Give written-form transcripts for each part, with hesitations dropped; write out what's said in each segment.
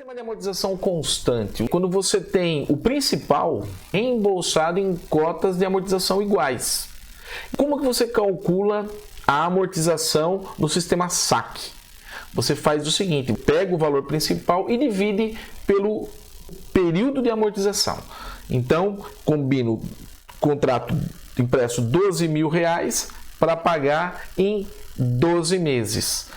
Sistema de amortização constante, quando você tem o principal reembolsado em cotas de amortização iguais. Como que você calcula a amortização no sistema SAC? Você faz o seguinte, pega o valor principal e divide pelo período de amortização. Então, combino contrato impresso R$12.000 para pagar em 12 meses.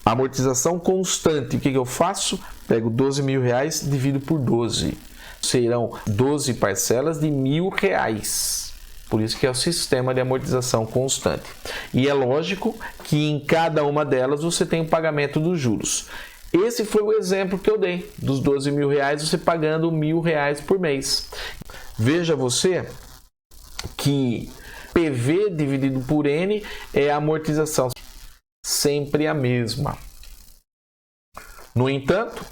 Amortização constante, o que eu faço? Pego R$12.000, divido por 12. Serão 12 parcelas de R$1.000. Por isso que é o sistema de amortização constante. E é lógico que em cada uma delas você tem o pagamento dos juros. Esse foi o exemplo que eu dei, dos R$12.000, você pagando R$1.000 por mês. Veja você que PV dividido por N é a amortização sempre a mesma. No entanto,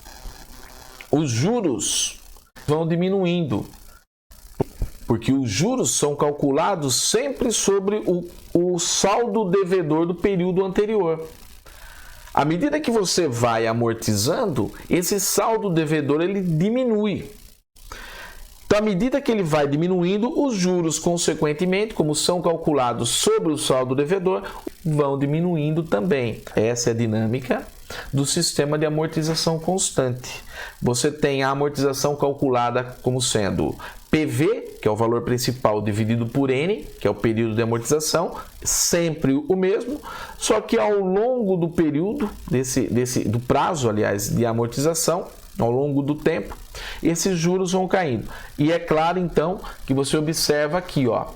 os juros vão diminuindo, porque os juros são calculados sempre sobre o saldo devedor do período anterior. À medida que você vai amortizando, esse saldo devedor ele diminui. Então, à medida que ele vai diminuindo, os juros, consequentemente, como são calculados sobre o saldo devedor, vão diminuindo também. Essa é a dinâmica do sistema de amortização constante. Você tem a amortização calculada como sendo PV, que é o valor principal, dividido por N, que é o período de amortização, sempre o mesmo, só que ao longo do período, do prazo, aliás, de amortização, ao longo do tempo, esses juros vão caindo. E é claro, então, que você observa aqui, ó,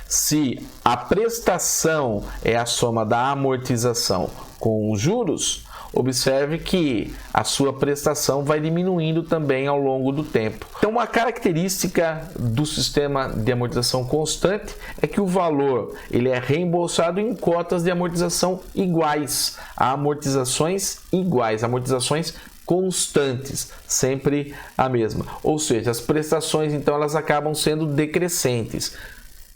se a prestação é a soma da amortização com os juros, observe que a sua prestação vai diminuindo também ao longo do tempo. Então, uma característica do sistema de amortização constante é que o valor ele é reembolsado em cotas de amortização iguais, a amortizações iguais, amortizações constantes, sempre a mesma. Ou seja, as prestações então elas acabam sendo decrescentes.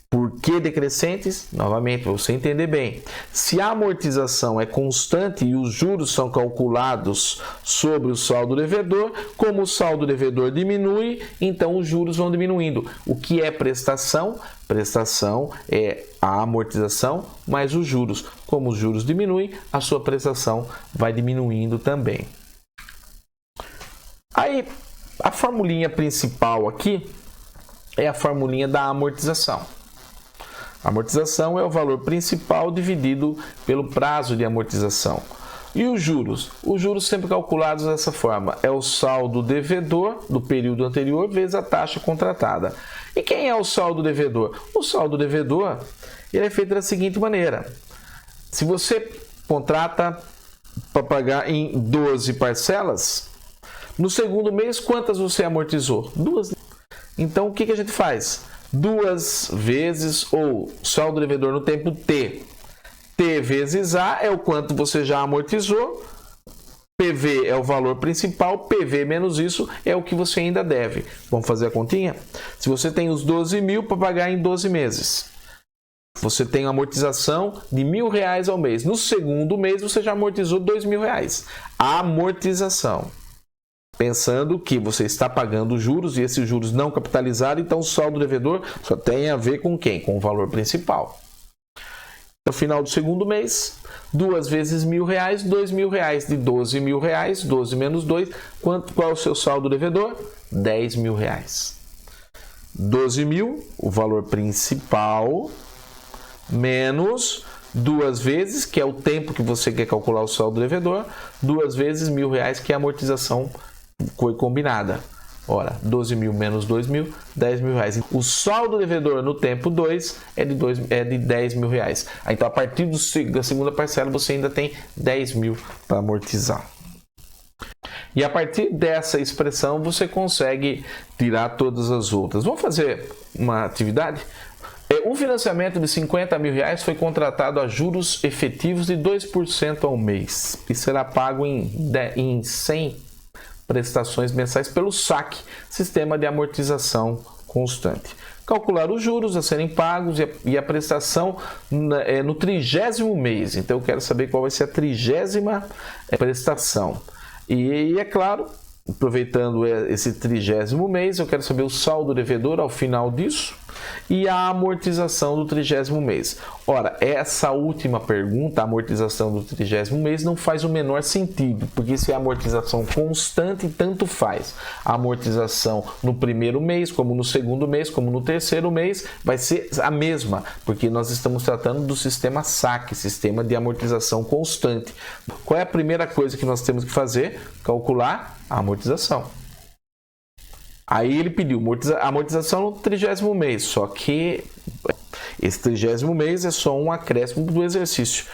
Por que decrescentes? Novamente, para você entender bem. Se a amortização é constante e os juros são calculados sobre o saldo devedor, como o saldo devedor diminui, então os juros vão diminuindo. O que é prestação? Prestação é a amortização mais os juros. Como os juros diminuem, a sua prestação vai diminuindo também. Aí, a formulinha principal aqui é a formulinha da amortização. A amortização é o valor principal dividido pelo prazo de amortização. E os juros? Os juros sempre calculados dessa forma. É o saldo devedor do período anterior vezes a taxa contratada. E quem é o saldo devedor? O saldo devedor ele é feito da seguinte maneira. Se você contrata para pagar em 12 parcelas, no segundo mês, quantas você amortizou? 2. Então, o que a gente faz? 2 vezes, ou saldo devedor no tempo T. T vezes A é o quanto você já amortizou. PV é o valor principal. PV menos isso é o que você ainda deve. Vamos fazer a continha? Se você tem os 12.000 para pagar em 12 meses, você tem uma amortização de R$1.000 ao mês. No segundo mês, você já amortizou R$2.000. A amortização. Pensando que você está pagando juros e esses juros não capitalizados, então o saldo devedor só tem a ver com quem? Com o valor principal. No final do segundo mês, 2 vezes R$1.000, R$2.000. De R$12.000, 12 menos 2, qual é o seu saldo devedor? R$10.000. 12.000, o valor principal, menos 2 vezes, que é o tempo que você quer calcular o saldo devedor, 2 vezes R$1.000, que é a amortização foi combinada. Ora, 12.000 menos 2.000, R$10.000. O saldo devedor no tempo 2 é de R$10.000. Então, a partir da segunda parcela, você ainda tem 10.000 para amortizar. E a partir dessa expressão, você consegue tirar todas as outras. Vamos fazer uma atividade? Um financiamento de R$50.000 foi contratado a juros efetivos de 2% ao mês e será pago em 100 prestações mensais pelo SAC, Sistema de Amortização Constante. Calcular os juros a serem pagos e a prestação no 30º mês. Então, eu quero saber qual vai ser a 30ª prestação. E é claro, aproveitando esse 30º mês, eu quero saber o saldo devedor ao final disso e a amortização do 30º mês. Ora, essa última pergunta, a amortização do 30º mês, não faz o menor sentido, porque se é amortização constante, tanto faz. A amortização no primeiro mês, como no segundo mês, como no terceiro mês, vai ser a mesma, porque nós estamos tratando do sistema SAC, sistema de amortização constante. Qual é a primeira coisa que nós temos que fazer? Calcular a amortização. Aí ele pediu amortização no 30º mês, só que esse 30º mês é só um acréscimo do exercício.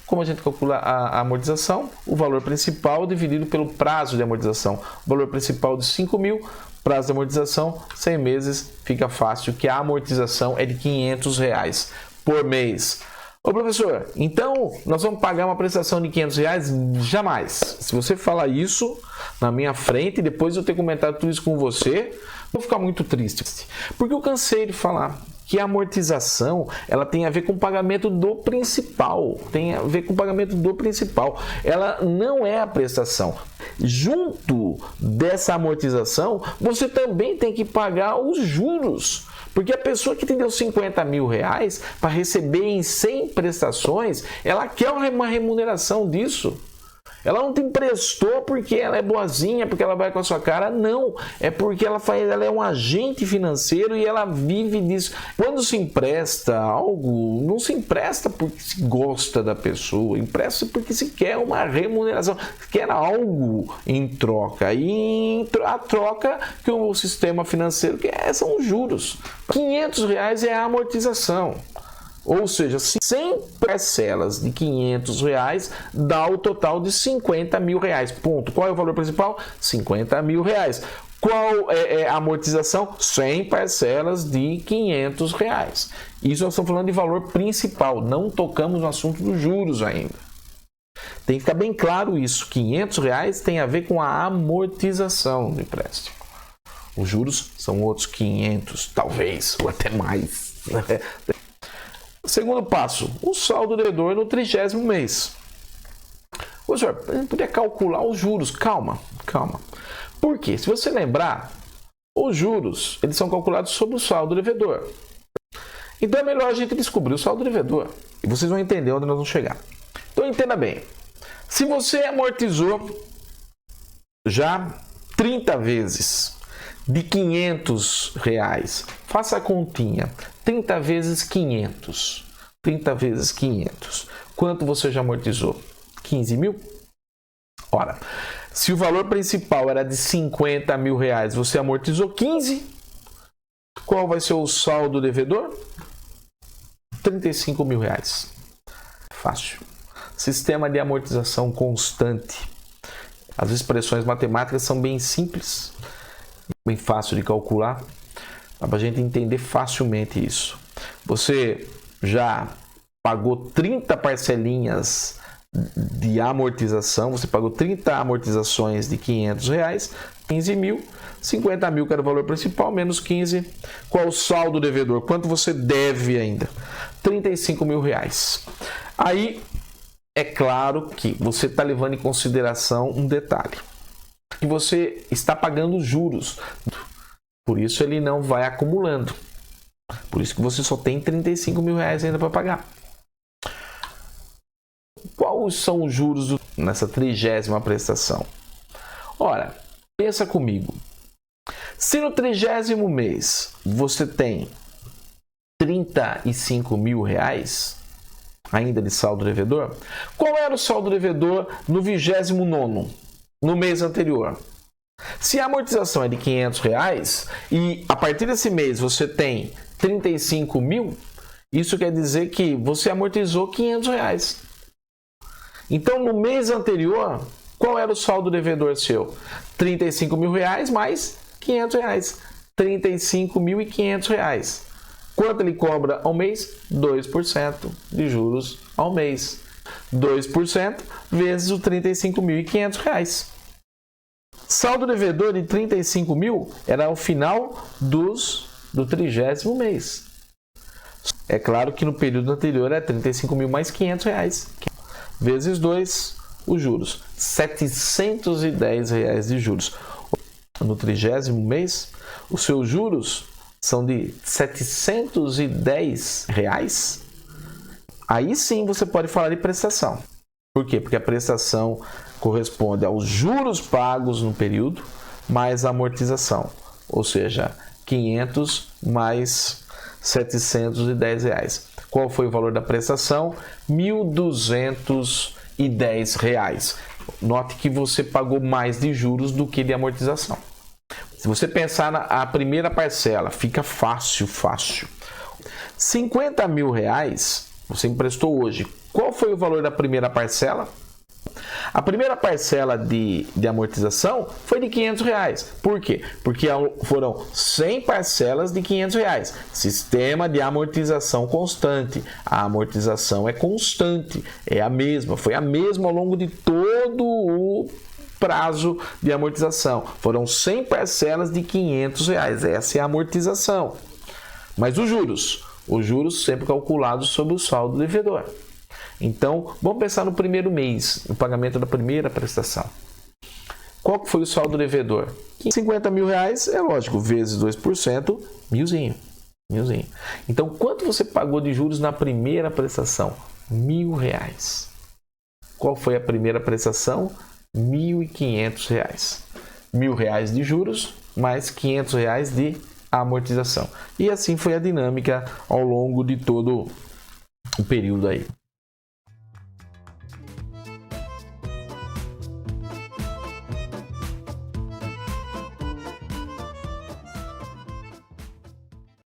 Como a gente calcula a amortização? O valor principal dividido pelo prazo de amortização. O valor principal de 5.000, prazo de amortização, 100 meses, fica fácil que a amortização é de R$500 por mês. Ô professor, então nós vamos pagar uma prestação de R$500? Jamais. Se você falar isso na minha frente e depois eu ter comentado tudo isso com você, eu vou ficar muito triste. Porque eu cansei de falar que a amortização ela tem a ver com o pagamento do principal. Tem a ver com o pagamento do principal. Ela não é a prestação. Junto dessa amortização, você também tem que pagar os juros. Porque a pessoa que te deu R$50.000 para receber em 100 prestações, ela quer uma remuneração disso. Ela não te emprestou porque ela é boazinha, porque ela vai com a sua cara. Não, é porque ela é um agente financeiro e ela vive disso. Quando se empresta algo, não se empresta porque se gosta da pessoa, empresta porque se quer uma remuneração, quer algo em troca. E a troca que o sistema financeiro quer são os juros. R$500 é a amortização. Ou seja, 100 parcelas de R$500 dá o total de R$50.000. Ponto. Qual é o valor principal? R$50.000. Qual é a amortização? 100 parcelas de R$500. Isso nós estamos falando de valor principal. Não tocamos no assunto dos juros ainda. Tem que ficar bem claro isso. R$500 tem a ver com a amortização do empréstimo. Os juros são outros 500, talvez, ou até mais. Segundo passo, o saldo devedor no 30º mês. Ô senhor, a gente podia calcular os juros. Calma. Por quê? Se você lembrar, os juros eles são calculados sobre o saldo devedor. Então é melhor a gente descobrir o saldo devedor. E vocês vão entender onde nós vamos chegar. Então entenda bem. Se você amortizou já 30 vezes de R$500, faça a continha. 30 vezes 500. 30 vezes 500. Quanto você já amortizou? 15.000? Ora, se o valor principal era de R$50.000, você amortizou 15, qual vai ser o saldo devedor? R$35.000. Fácil. Sistema de amortização constante. As expressões matemáticas são bem simples, bem fácil de calcular. Dá para a gente entender facilmente isso. Você já pagou 30 parcelinhas de amortização, você pagou 30 amortizações de R$500, 15.000, 50.000 que era o valor principal, menos 15. Qual o saldo devedor? Quanto você deve ainda? R$35.000. Aí, é claro que você está levando em consideração um detalhe, que você está pagando juros. Por isso ele não vai acumulando. Por isso que você só tem R$35.000 ainda para pagar. Quais são os juros nessa 30ª prestação? Ora, pensa comigo. Se no 30º mês você tem R$35.000 ainda de saldo devedor, qual era o saldo devedor no 29º, no mês anterior? Se a amortização é de R$500 e a partir desse mês você tem 35.000, isso quer dizer que você amortizou R$500. Então, no mês anterior, qual era o saldo devedor seu? R$35.000 mais R$500. R$35.500. Quanto ele cobra ao mês? 2% de juros ao mês. 2% vezes os R$35.500. Saldo devedor de R$35.000 era ao final do 30º mês. É claro que no período anterior é R$35.000 mais R$500. Vezes 2, os juros, R$ 710 de juros. No 30º mês, os seus juros são de R$ 710. Aí sim você pode falar de prestação. Por quê? Porque a prestação corresponde aos juros pagos no período mais a amortização, ou seja, 500 mais R$ 710. Qual foi o valor da prestação? R$ 1.210. Note que você pagou mais de juros do que de amortização. Se você pensar na primeira parcela, fica fácil. R$ 50 mil você emprestou hoje. Qual foi o valor da primeira parcela? A primeira parcela de amortização foi de R$ 500. Por quê? Porque foram 100 parcelas de R$ 500. Sistema de amortização constante. A amortização é constante, é a mesma, foi a mesma ao longo de todo o prazo de amortização. Foram 100 parcelas de R$ 500. Essa é a amortização. Mas os juros sempre calculados sobre o saldo devedor. Então, vamos pensar no primeiro mês, no pagamento da primeira prestação. Qual que foi o saldo devedor? R$ 50 mil, é lógico, vezes 2%, milzinho. Então, quanto você pagou de juros na primeira prestação? R$ 1.000. Qual foi a primeira prestação? R$ 1.500. R$ 1.000 de juros, mais R$ 500 de amortização. E assim foi a dinâmica ao longo de todo o período aí.